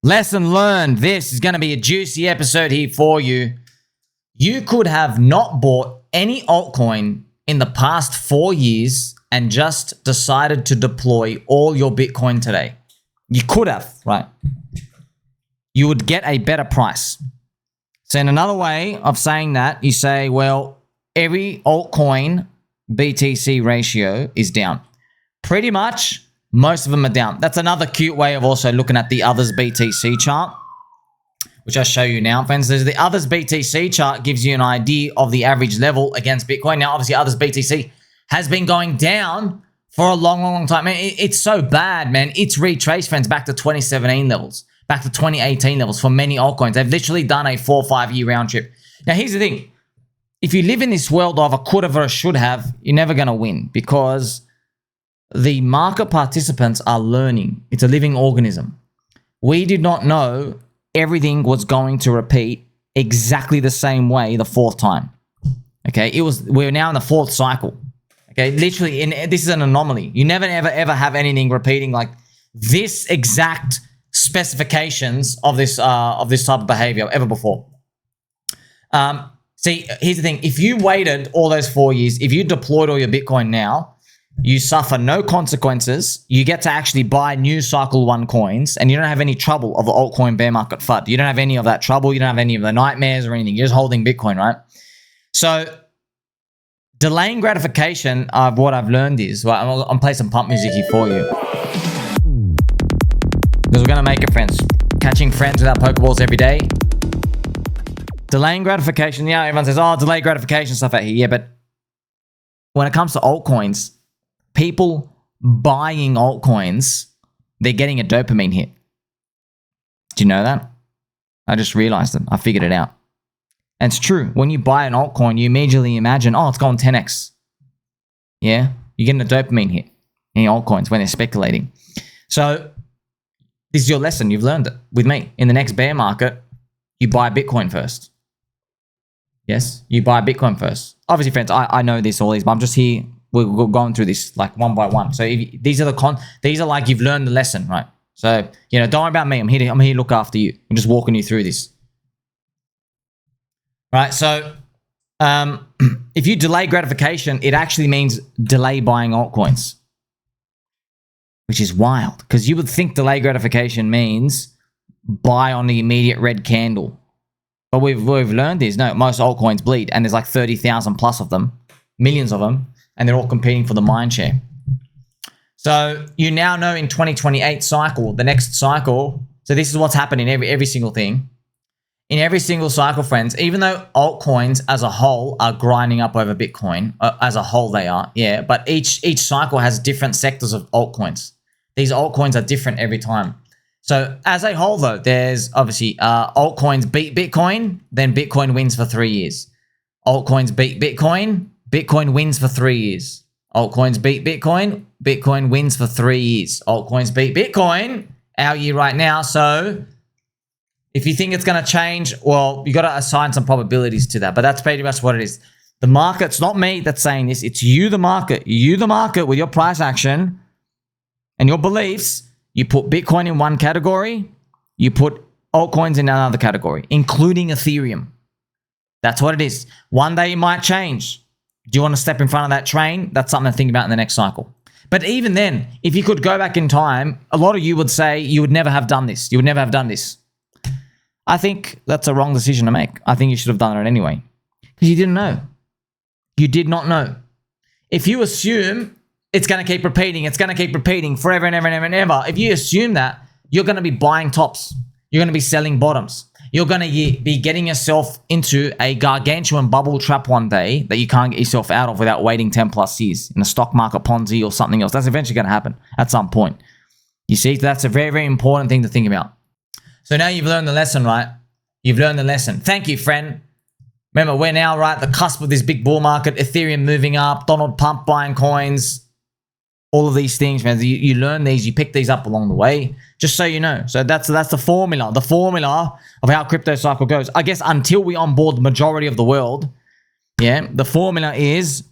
Lesson learned. This is going to be a juicy episode here for you. You could have not bought any altcoin in the past 4 years and just decided to deploy all your Bitcoin today. You could have, right? You would get a better price. So in another way of saying that, you say, well, every altcoin BTC ratio is down. Pretty much, most of them are down. That's another cute way of also looking at the others BTC chart, which I'll show you now, friends. There's the others BTC chart, gives you an idea of the average level against Bitcoin. Now, obviously, others BTC has been going down for a long time. Man, it's so bad, man. It's retraced, friends, back to 2017 levels, back to 2018 levels for many altcoins. They've literally done a 4 or 5 year round trip. Now, here's the thing. If you live in this world of a could have or a should have, you're never going to win because the market participants are learning. It's a living organism. We did not know everything was going to repeat exactly the same way the fourth time. Okay, we're now in the fourth cycle. Okay, literally, this is an anomaly. You never ever have anything repeating like this exact specifications of this type of behavior ever before. See, here's the thing. If you waited all those 4 years, if you deployed all your Bitcoin now, you suffer no consequences. You get to actually buy new cycle 1 coins, and you don't have any trouble of the altcoin bear market FUD. You don't have any of that trouble. You don't have any of the nightmares or anything. You're just holding Bitcoin, right? So delaying gratification of what I've learned is, well, I'm playing some pump music here for you. Because we're going to make it, friends. Catching friends without Pokeballs every day. Delaying gratification. Yeah, everyone says, oh, delay gratification stuff out here. Yeah, but when it comes to altcoins, people buying altcoins, they're getting a dopamine hit. Do you know that? I just realized it. I figured it out. And it's true. When you buy an altcoin, you immediately imagine, oh, it's gone 10x. Yeah? You're getting a dopamine hit in altcoins when they're speculating. So this is your lesson. You've learned it with me. In the next bear market, you buy Bitcoin first. Yes? You buy Bitcoin first. Obviously, friends, I know this, all these, but I'm just here. We're going through this like one by one. So these are like you've learned the lesson, right? So, don't worry about me. I'm here to look after you. I'm just walking you through this. Right? So, if you delay gratification, it actually means delay buying altcoins, which is wild because you would think delay gratification means buy on the immediate red candle. But we've learned is no, most altcoins bleed, and there's like 30,000 plus of them, millions of them, and they're all competing for the mind share. So you now know in 2028 cycle, the next cycle, so this is what's happening in every single thing. In every single cycle, friends, even though altcoins as a whole are grinding up over Bitcoin, as a whole they are, yeah, but each cycle has different sectors of altcoins. These altcoins are different every time. So as a whole, though, there's obviously altcoins beat Bitcoin, then Bitcoin wins for 3 years. Altcoins beat Bitcoin, Bitcoin wins for 3 years. Altcoins beat Bitcoin, Bitcoin wins for 3 years. Altcoins beat Bitcoin, our year right now. So if you think it's going to change, well, you got to assign some probabilities to that. But that's pretty much what it is. The market's not me that's saying this. It's you, the market. You, the market, with your price action and your beliefs. You put Bitcoin in one category, you put altcoins in another category, including Ethereum. That's what it is. One day it might change. Do you want to step in front of that train? That's something to think about in the next cycle. But even then, if you could go back in time, a lot of you would say you would never have done this. You would never have done this. I think that's a wrong decision to make. I think you should have done it anyway. Because you didn't know. You did not know. If you assume it's going to keep repeating forever and ever and ever and ever. If you assume that, you're going to be buying tops. You're going to be selling bottoms. You're going to be getting yourself into a gargantuan bubble trap one day that you can't get yourself out of without waiting 10 plus years in a stock market Ponzi or something else. That's eventually going to happen at some point. You see, that's a very, very important thing to think about. So now you've learned the lesson, right? You've learned the lesson. Thank you, friend. Remember, we're now right at the cusp of this big bull market, Ethereum moving up, Donald Pump buying coins, all of these things, man. You learn these, you pick these up along the way, just so you know. So that's the formula of how crypto cycle goes. I guess until we onboard the majority of the world, yeah, the formula is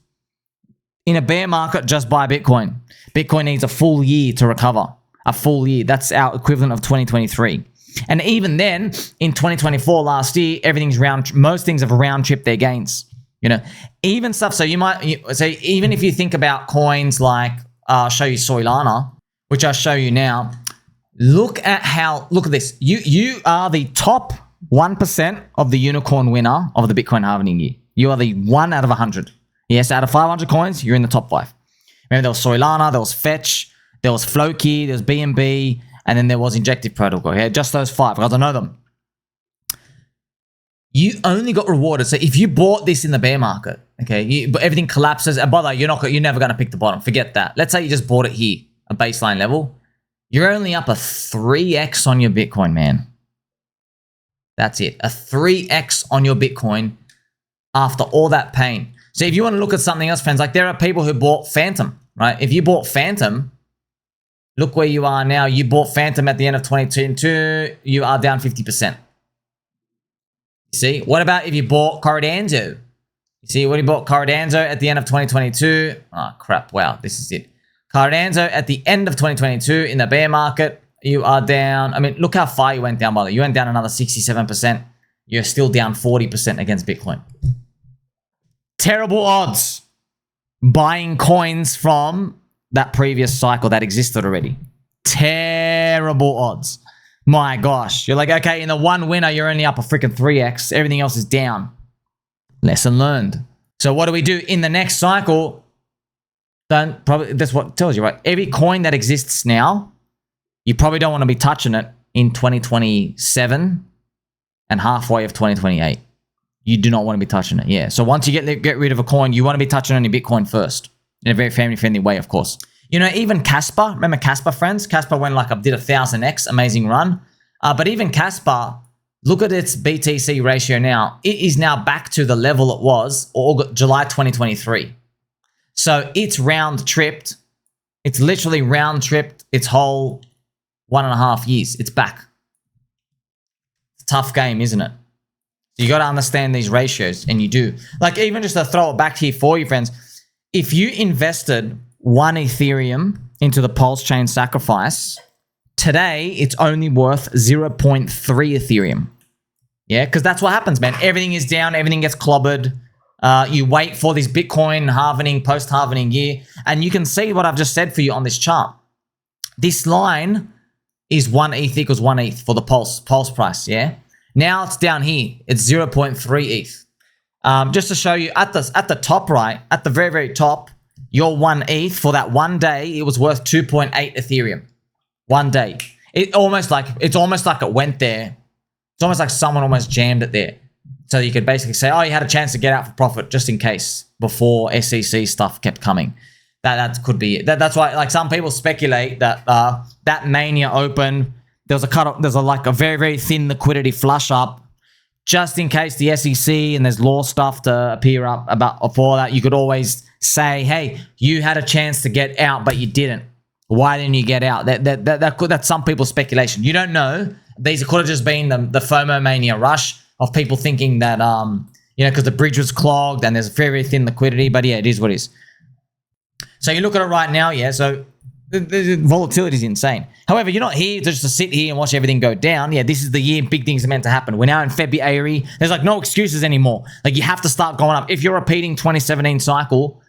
in a bear market, just buy Bitcoin. Bitcoin needs a full year to recover. A full year. That's our equivalent of 2023. And even then, in 2024, last year, most things have round tripped their gains. You know, even stuff. So even if you think about coins like, I'll show you Soylana, which I'll show you now. Look at this. You are the top 1% of the unicorn winner of the Bitcoin halving year. You are the 1 out of 100. Yes, out of 500 coins, you're in the top 5. Remember, there was Soylana, there was Fetch, there was Floki, there was BNB, and then there was Injective Protocol. Okay, just those 5, because I know them. You only got rewarded. So if you bought this in the bear market, okay, but everything collapses, and by the way, you're never going to pick the bottom. Forget that. Let's say you just bought it here, a baseline level. You're only up a 3x on your Bitcoin, man. That's it. A 3x on your Bitcoin after all that pain. So if you want to look at something else, friends, like there are people who bought Phantom, right? If you bought Phantom, look where you are now. You bought Phantom at the end of 2022, you are down 50%. See? What about if you bought Corridanzo? You see, what you bought Corridanzo at the end of 2022? Oh, crap. Wow, this is it. Corridanzo at the end of 2022 in the bear market, you are down. I mean, look how far you went down, by the way. You went down another 67%. You're still down 40% against Bitcoin. Terrible odds buying coins from that previous cycle that existed already. Terrible odds. My gosh. You're like, okay, in the one winner, you're only up a freaking 3x. Everything else is down. Lesson learned. So what do we do in the next cycle? That's what it tells you, right? Every coin that exists now, you probably don't want to be touching it in 2027 and halfway of 2028. You do not want to be touching it. Yeah. So once you get rid of a coin, you want to be touching only Bitcoin first, in a very family-friendly way, of course. You know, even Casper, remember Casper, friends? Casper went like up, did 1000x, amazing run. But even Casper, look at its BTC ratio now. It is now back to the level it was July 2023. So it's round-tripped. It's literally round-tripped its whole 1.5 years. It's back. It's a tough game, isn't it? You got to understand these ratios, and you do. Like, even just to throw it back here for you, friends, if you invested 1 Ethereum into the PulseChain sacrifice, today it's only worth 0.3 Ethereum. Yeah, because that's what happens, man. Everything is down. Everything gets clobbered. You wait for this Bitcoin halvening, post-halvening year, and you can see what I've just said for you on this chart. This line is 1 ETH equals 1 ETH for the pulse price, yeah? Now it's down here. It's 0.3 ETH. Just to show you, at the top right, at the very, very top, your 1 ETH for that one day, it was worth 2.8 Ethereum. One day. It's almost like it went there. It's almost like someone almost jammed it there. So you could basically say, oh, you had a chance to get out for profit just in case before SEC stuff kept coming. That could be it. That's why, like, some people speculate that that mania opened. There's a very, very thin liquidity flush up just in case the SEC and there's law stuff to appear up about before that. You could always say, hey, you had a chance to get out, but you didn't. Why didn't you get out? That's some people's speculation. You don't know. These could have just been the FOMO mania rush of people thinking that, because the bridge was clogged and there's very, very thin liquidity. But yeah, it is what it is. So you look at it right now, yeah, so the volatility is insane. However, you're not here just to sit here and watch everything go down. Yeah, this is the year big things are meant to happen. We're now in February. There's like no excuses anymore. Like, you have to start going up. If you're repeating 2017 cycle,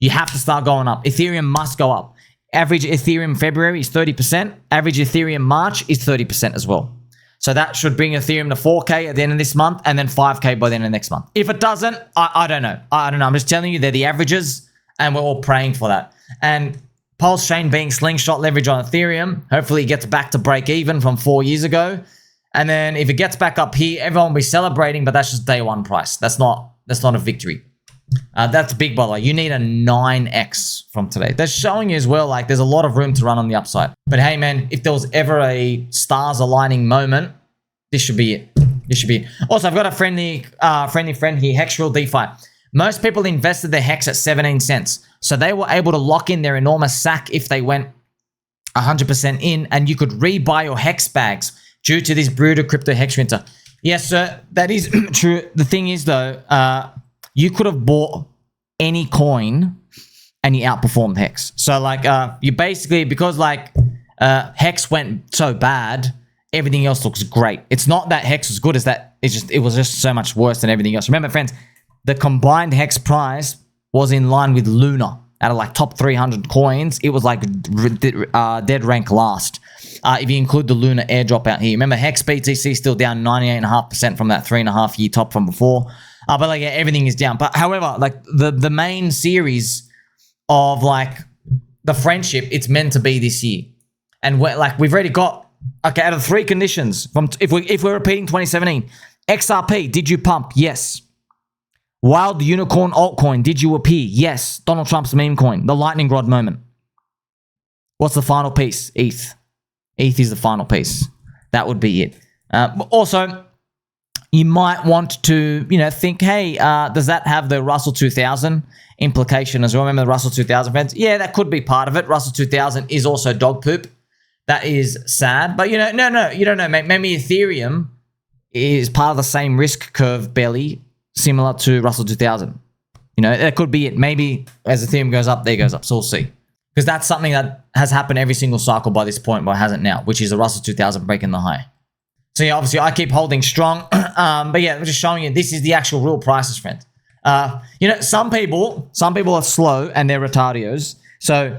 you have to start going up. Ethereum must go up. Average Ethereum February is 30%. Average Ethereum March is 30% as well. So that should bring Ethereum to 4K at the end of this month and then 5K by the end of next month. If it doesn't, I don't know. I don't know. I'm just telling you, they're the averages and we're all praying for that. And PulseChain being slingshot leverage on Ethereum, hopefully it gets back to break even from 4 years ago. And then if it gets back up here, everyone will be celebrating, but that's just day one price. That's not a victory. That's big, by the way. You need a 9x from today. They're showing you as well, like, there's a lot of room to run on the upside. But hey, man, if there was ever a stars aligning moment, this should be it. This should be it. Also, I've got a friendly friend here, Hexual DeFi. Most people invested their Hex at 17 cents. So they were able to lock in their enormous sack if they went 100% in, and you could rebuy your Hex bags due to this brutal crypto Hex winter. Yes, sir, that is true. The thing is, though, you could have bought any coin and you outperformed Hex. So, like, you basically, because, like, Hex went so bad, everything else looks great. It's not that Hex was good, it's that it was just so much worse than everything else. Remember, friends, the combined Hex price was in line with Luna. Out of like top 300 coins, it was like dead rank last. If you include the Luna airdrop out here. Remember, Hex BTC still down 98.5% from that 3.5 year top from before. But like, yeah, everything is down. But however, like the main series of like the friendship, it's meant to be this year. And we've already got, okay, out of 3 conditions, from if we're repeating 2017, XRP, did you pump? Yes. Wild Unicorn altcoin, did you appear? Yes. Donald Trump's meme coin, the lightning rod moment. What's the final piece? ETH. ETH is the final piece. That would be it. Also, you might want to, think, hey, does that have the Russell 2000 implication as well? Remember the Russell 2000, friends? Yeah, that could be part of it. Russell 2000 is also dog poop. That is sad. But, no, you don't know. Maybe Ethereum is part of the same risk curve belly, similar to Russell 2000. That could be it. Maybe as Ethereum goes up, there goes up. So we'll see. Because that's something that has happened every single cycle by this point, but hasn't now, which is the Russell 2000 breaking the high. So yeah, obviously I keep holding strong. But yeah, I'm just showing you this is the actual real prices, friends. Some people are slow and they're retardios. So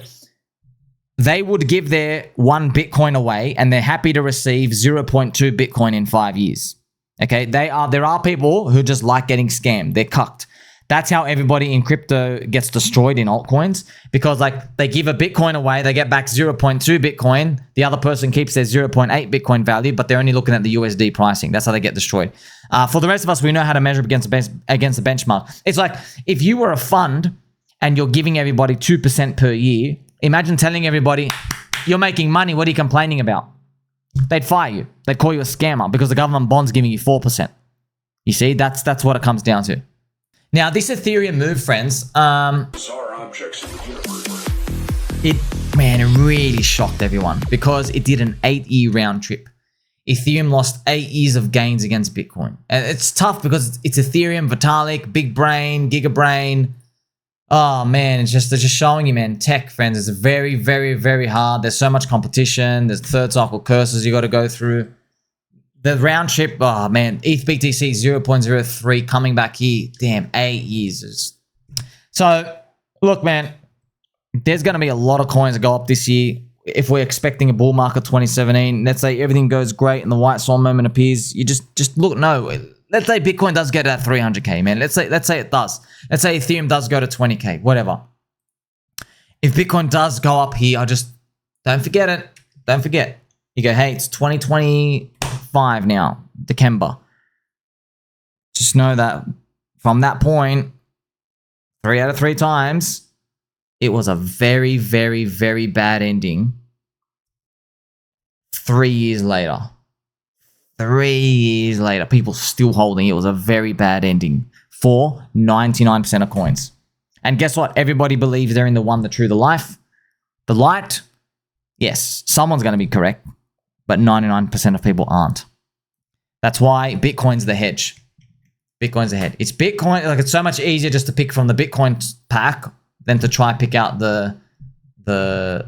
they would give their 1 Bitcoin away and they're happy to receive 0.2 Bitcoin in 5 years. Okay, there are people who just like getting scammed. They're cucked. That's how everybody in crypto gets destroyed in altcoins, because like they give a Bitcoin away, they get back 0.2 Bitcoin. The other person keeps their 0.8 Bitcoin value, but they're only looking at the USD pricing. That's how they get destroyed. For the rest of us, we know how to measure against the benchmark. It's like if you were a fund and you're giving everybody 2% per year, imagine telling everybody, you're making money, what are you complaining about? They'd fire you. They'd call you a scammer because the government bond's giving you 4%. You see, that's what it comes down to. Now, this Ethereum move, friends, it really shocked everyone because it did an 8-year round trip. Ethereum lost 8 years of gains against Bitcoin. And it's tough because it's Ethereum, Vitalik, Big Brain, Giga Brain. Oh, man, they're just showing you, man. Tech, friends, is very, very, very hard. There's so much competition. There's third cycle curses you got to go through. The round trip, oh, man, ETH BTC 0.03 coming back here. Damn, 8 years. So, look, man, there's going to be a lot of coins that go up this year. If we're expecting a bull market 2017, let's say everything goes great and the white swan moment appears, you just look, no. Let's say Bitcoin does get to that 300K, man. Let's say it does. Let's say Ethereum does go to 20K, whatever. If Bitcoin does go up here, don't forget it. Don't forget. You go, hey, it's 2025 now, December. Just know that from that point, 3 out of 3 times, it was a very, very, very bad ending 3 years later. 3 years later, people still holding. It was a very bad ending for 99% of coins. And guess what? Everybody believes they're in the one, the true, the life. The light, yes, someone's going to be correct, but 99% of people aren't. That's why Bitcoin's the hedge. Bitcoin's the hedge. It's Bitcoin. Like, it's so much easier just to pick from the Bitcoin pack than to try pick out the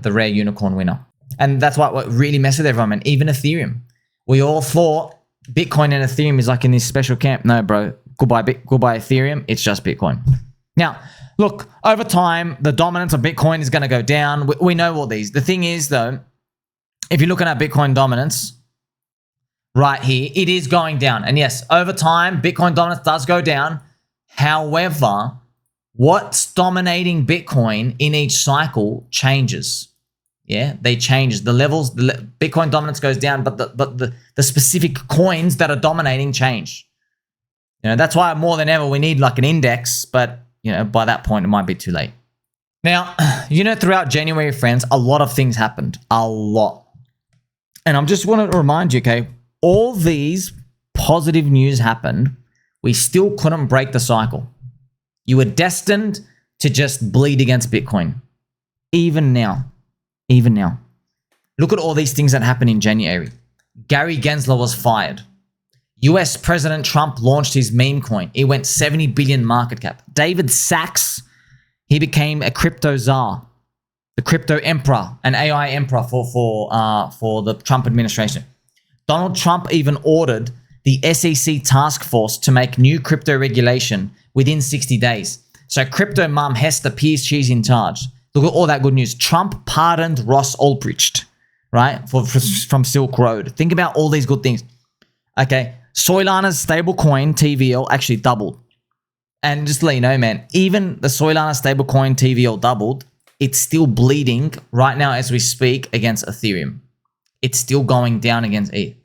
rare unicorn winner. And that's what really messed with everyone, and even Ethereum. We all thought Bitcoin and Ethereum is like in this special camp. No, bro. Goodbye Ethereum. It's just Bitcoin. Now, look, over time, the dominance of Bitcoin is going to go down. We know all these. The thing is, though, if you're looking at Bitcoin dominance right here, it is going down. And yes, over time, Bitcoin dominance does go down. However, what's dominating Bitcoin in each cycle changes. Yeah, they change. The levels, Bitcoin dominance goes down, but the specific coins that are dominating change. That's why more than ever we need like an index, but by that point it might be too late. Now, throughout January, friends, a lot of things happened. A lot. And I'm just want to remind you, okay, all these positive news happened. We still couldn't break the cycle. You were destined to just bleed against Bitcoin. Even now. Look at all these things that happened in January. Gary Gensler was fired. US President Trump launched his meme coin. It went 70 billion market cap. David Sachs, he became a crypto czar, the crypto emperor, an AI emperor for the Trump administration. Donald Trump even ordered the SEC task force to make new crypto regulation within 60 days. So crypto mom Hester Pierce, she's in charge. Look at all that good news. Trump pardoned Ross Ulbricht, right, from Silk Road. Think about all these good things. Okay, Soylana's stablecoin TVL actually doubled. And just to let you know, man, even the Soylana Stablecoin TVL doubled. It's still bleeding right now as we speak against Ethereum. It's still going down against ETH.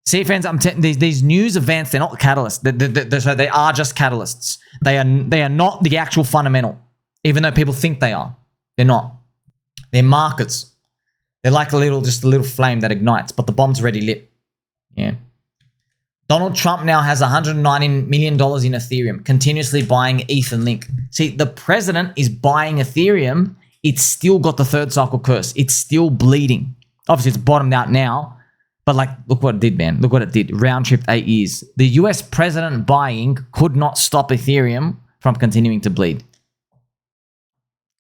See, friends, these news events, they're not catalysts. They are just catalysts. They are not the actual fundamental, even though people think they are. They're not. They're markets. They're like just a little flame that ignites, but the bomb's already lit. Yeah. Donald Trump now has $190 million in Ethereum, continuously buying ETH and Link. See, the president is buying Ethereum. It's still got the third cycle curse. It's still bleeding. Obviously, it's bottomed out now. But like, look what it did, man. Look what it did. Round trip 8 years. The US president buying could not stop Ethereum from continuing to bleed.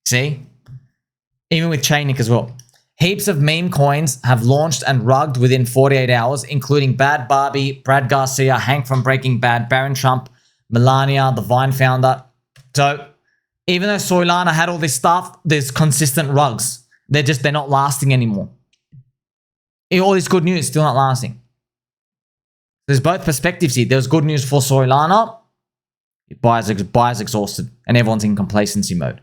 See? Even with Chainlink as well. Heaps of meme coins have launched and rugged within 48 hours, including Bad Barbie, Brad Garcia, Hank from Breaking Bad, Barron Trump, Melania, the Vine founder. So even though Soylana had all this stuff, there's consistent rugs. They're not lasting anymore. All this good news still not lasting. There's both perspectives here. There's good news for Soylana. Buyers exhausted and everyone's in complacency mode.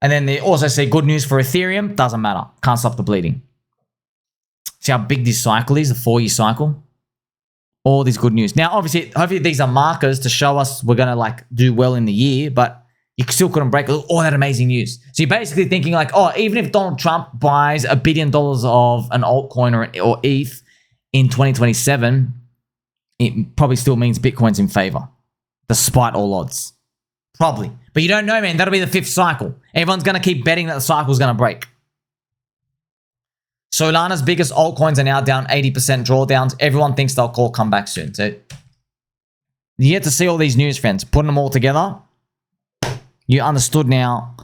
And then they also say good news for Ethereum. Doesn't matter. Can't stop the bleeding. See how big this cycle is, the 4-year cycle? All this good news. Now, obviously, hopefully these are markers to show us we're going to like do well in the year, but you still couldn't break all that amazing news. So you're basically thinking like, oh, even if Donald Trump buys $1 billion of an altcoin or ETH in 2027, it probably still means Bitcoin's in favor, despite all odds. Probably. But you don't know, man. That'll be the 5th cycle. Everyone's going to keep betting that the cycle's going to break. Solana's biggest altcoins are now down 80% drawdowns. Everyone thinks they'll call comeback soon. So you get to see all these news, friends. Putting them all together. You understood now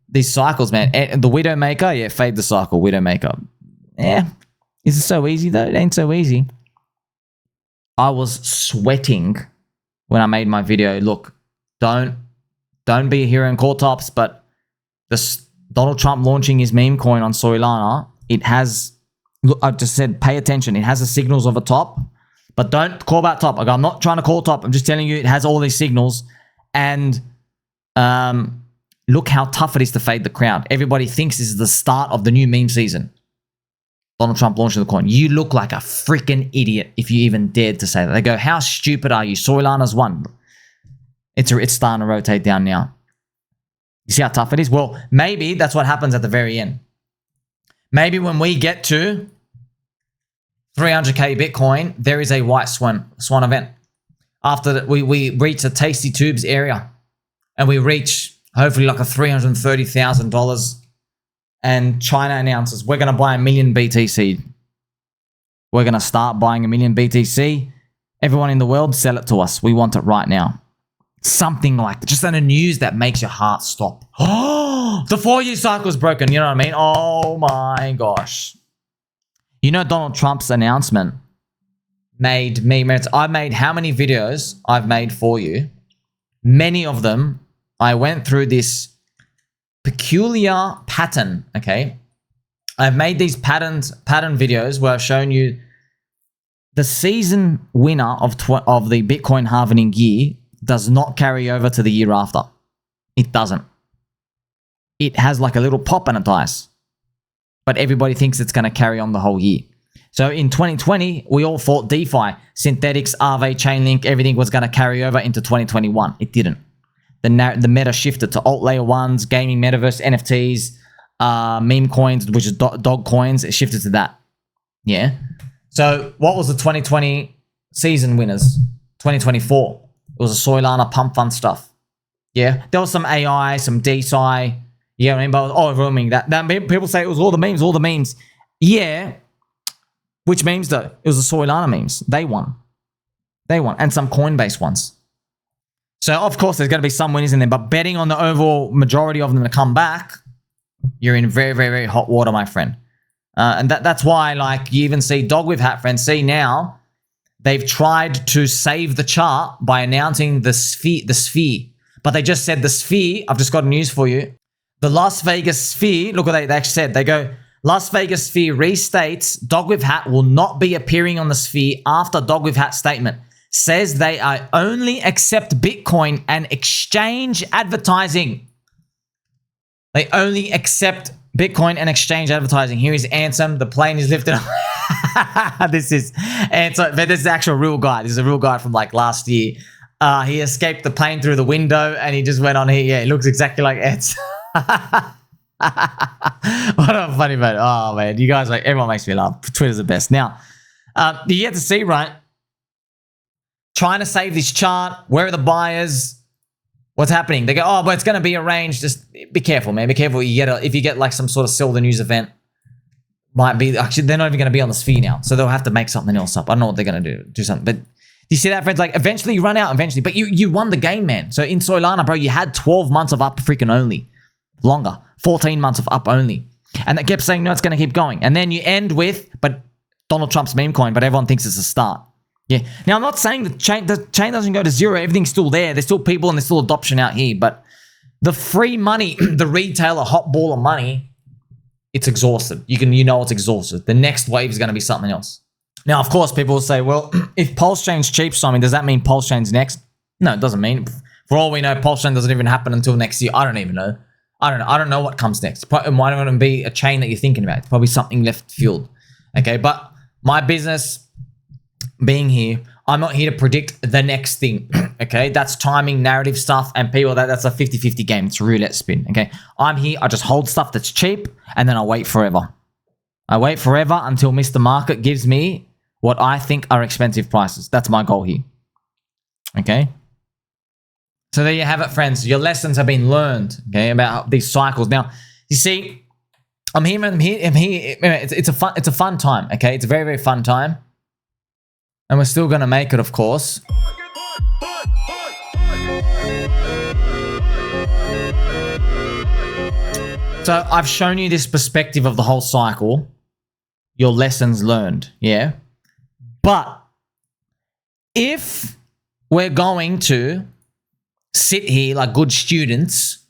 these cycles, man. The Widowmaker, yeah, fade the cycle. Widowmaker. Yeah. Is it so easy, though? It ain't so easy. I was sweating when I made my video. Look, don't be a hero and call tops, but this Donald Trump launching his meme coin on Soylana, it has, look, I just said, pay attention. It has the signals of a top, but don't call that top. Like, I'm not trying to call top. I'm just telling you it has all these signals. And look how tough it is to fade the crowd. Everybody thinks this is the start of the new meme season. Donald Trump launching the coin. You look like a freaking idiot if you even dared to say that. They go, how stupid are you? Soylana's won. It's starting to rotate down now. You see how tough it is? Well, maybe that's what happens at the very end. Maybe when we get to 300k Bitcoin, there is a white swan event. After that, we reach the Tasty Tubes area. And we reach hopefully like a $330,000. And China announces we're going to buy 1 million BTC. We're going to start buying 1 million BTC. Everyone in the world, sell it to us. We want it right now. Something like that. Just on the news that makes your heart stop. Oh, the 4-year cycle is broken. You know what I mean? Oh my gosh. You know Donald Trump's announcement made me... I made how many videos I've made for you? Many of them, I went through this peculiar pattern, okay? I've made these pattern videos where I've shown you the season winner of the Bitcoin halving year does not carry over to the year after. It doesn't. It has like a little pop and it dies. But everybody thinks it's going to carry on the whole year. So in 2020, we all thought DeFi, synthetics, Aave, Chainlink, everything was going to carry over into 2021. It didn't. The meta shifted to alt layer ones, gaming, metaverse, NFTs, meme coins, which is dog coins. It shifted to that. Yeah. So what was the 2020 season winners? 2024. It was a Soylana pump fund stuff. Yeah. There was some AI, some DeSci. Yeah, I mean, but overwhelming that people say it was all the memes. Yeah. Which memes though? It was the Soylana memes. They won. And some Coinbase ones. So of course there's going to be some winners in there, but betting on the overall majority of them to come back, you're in very, very, very hot water, my friend. And that's why, like, you even see DogWifHat, friends. See, now they've tried to save the chart by announcing the sphere. But they just said the sphere. I've just got news for you. The Las Vegas sphere, look what they actually said. They go, Las Vegas sphere restates DogWifHat will not be appearing on the sphere after DogWifHat statement. Says they are only accept Bitcoin and exchange advertising. They only accept Bitcoin and exchange advertising. Here is Ansem. The plane is lifted up. This is Ansem, but this is the actual real guy. This is a real guy from like last year. He escaped the plane through the window and he just went on here. Yeah, he looks exactly like Ansem. What a funny man. Oh man, you guys, like, everyone makes me laugh. Twitter's the best. Now, you get to see, right? Trying to save this chart. Where are the buyers? What's happening? They go, oh, but it's going to be arranged. Just be careful, man. Be careful. If you get like some sort of sell the news event, might be, actually, they're not even going to be on the sphere now. So they'll have to make something else up. I don't know what they're going to do something. But you see that, friends? Like, eventually you run out, eventually. But you won the game, man. So in Soylana, bro, you had 12 months of up freaking only. Longer. 14 months of up only. And they kept saying, no, it's going to keep going. And then you end with, but Donald Trump's meme coin, but everyone thinks it's a start. Yeah. Now, I'm not saying the chain doesn't go to zero. Everything's still there. There's still people and there's still adoption out here. But the free money, the retailer hot ball of money, it's exhausted. You know it's exhausted. The next wave is going to be something else. Now, of course, people will say, well, if PulseChain's cheap, Simon, does that mean PulseChain's next? No, it doesn't mean. For all we know, PulseChain doesn't even happen until next year. I don't even know. I don't know what comes next. It might not even be a chain that you're thinking about. It's probably something left field. Okay, but my business being here, I'm not here to predict the next thing. Okay, that's timing, narrative stuff, and people, that's a 50-50 game. It's a roulette spin. Okay, I'm here. I just hold stuff that's cheap, and then I wait forever. I wait forever until Mr. Market gives me what I think are expensive prices. That's my goal here. Okay. So there you have it, friends. Your lessons have been learned, okay, about these cycles. Now, you see, I'm here. It's a fun time, okay? It's a very, very fun time. And we're still going to make it, of course. So I've shown you this perspective of the whole cycle. Your lessons learned, yeah? But if we're going to sit here like good students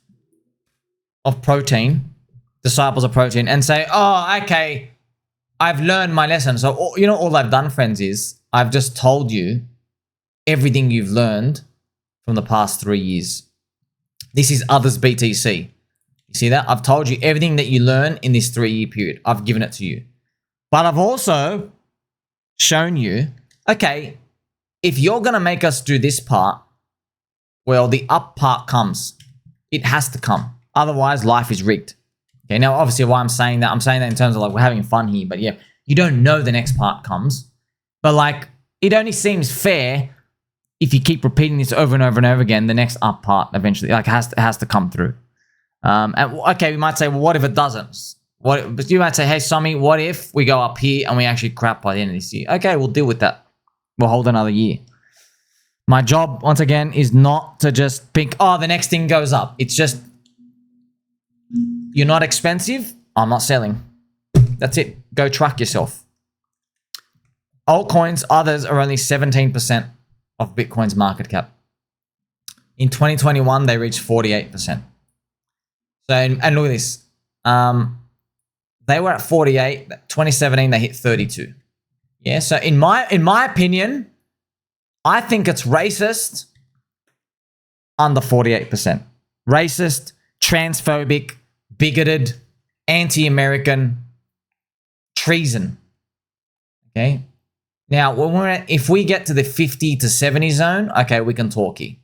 of protein, disciples of protein, and say, oh, okay, I've learned my lesson. So, you know, all I've done, friends, is I've just told you everything you've learned from the past 3 years. This is others BTC. You see that? I've told you everything that you learn in this 3-year period. I've given it to you. But I've also shown you, okay, if you're going to make us do this part, well, the up part comes. It has to come. Otherwise, life is rigged. Okay, now, obviously, why I'm saying that in terms of like we're having fun here. But yeah, you don't know the next part comes. But like, it only seems fair if you keep repeating this over and over and over again, the next up part eventually like has to come through. And okay, we might say, well, what if it doesn't? But you might say, hey, Sammy, what if we go up here and we actually crap by the end of this year? Okay, we'll deal with that. We'll hold another year. My job, once again, is not to just think, oh, the next thing goes up. It's just, you're not expensive, I'm not selling. That's it. Go track yourself. Altcoins, others are only 17% of Bitcoin's market cap. In 2021, they reached 48%. So, and look at this. They were at 48. 2017, they hit 32. Yeah, so in my opinion, I think it's racist under 48%. Racist, transphobic, bigoted, anti-American, treason. Okay? Now, if we get to the 50 to 70 zone, okay, we can talk here.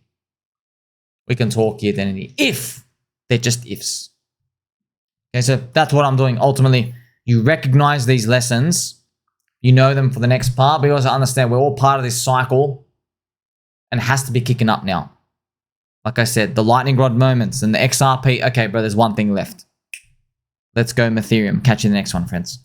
We can talk here then. If they're just ifs. Okay, so that's what I'm doing. Ultimately, you recognize these lessons. You know them for the next part, but you also understand we're all part of this cycle and it has to be kicking up now. Like I said, the lightning rod moments and the XRP. Okay, bro, there's one thing left. Let's go Ethereum. Catch you in the next one, friends.